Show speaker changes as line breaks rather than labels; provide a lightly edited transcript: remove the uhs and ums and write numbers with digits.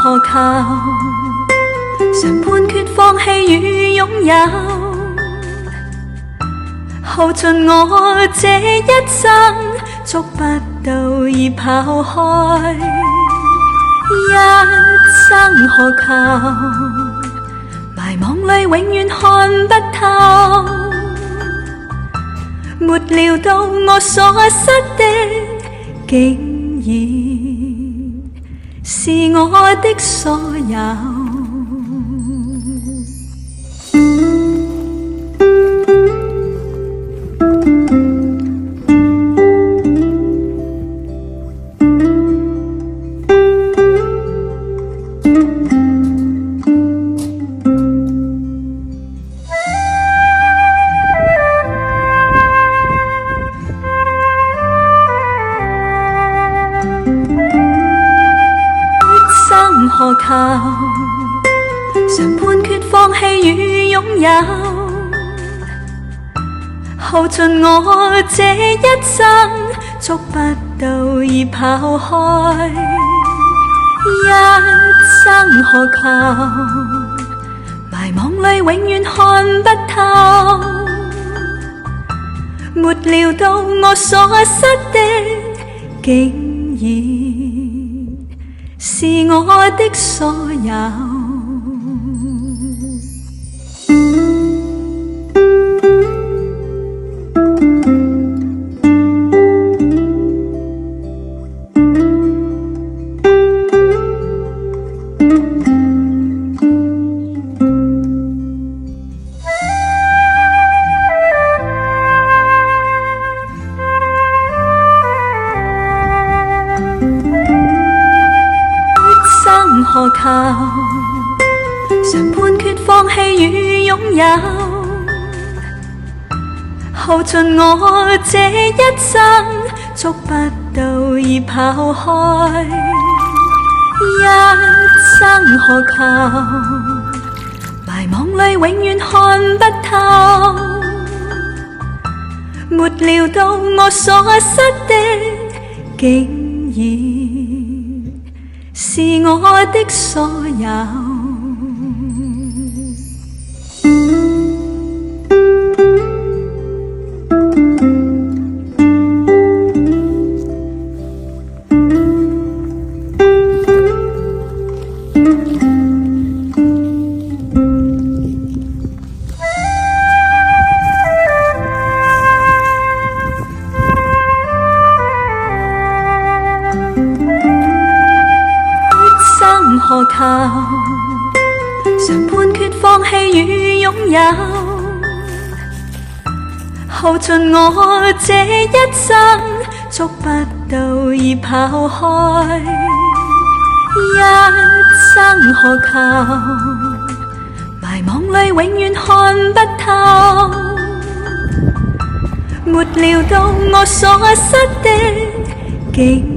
何求？常判決放棄與擁有，耗盡我這一生，捉不到已拋開。一生何求？迷惘裏永遠看不透，沒料到我所失的，竟然是我的所有。何求？常判決放棄與擁有，耗盡我這一生，捉不到已拋開。一生何求？迷惘裏永遠看不透，沒料到我所失的，竟然是我的所有。何求？常判決放棄與擁有，耗盡我這一生，捉不到已拋開。一生何求？迷惘裏永遠看不透，沒料到我所失的，竟然是我的所有。何求？常判決放棄與擁有，耗盡我這一生，捉不到已拋開。一生何求？迷惘裏永遠看不透，沒料到我所失的，竟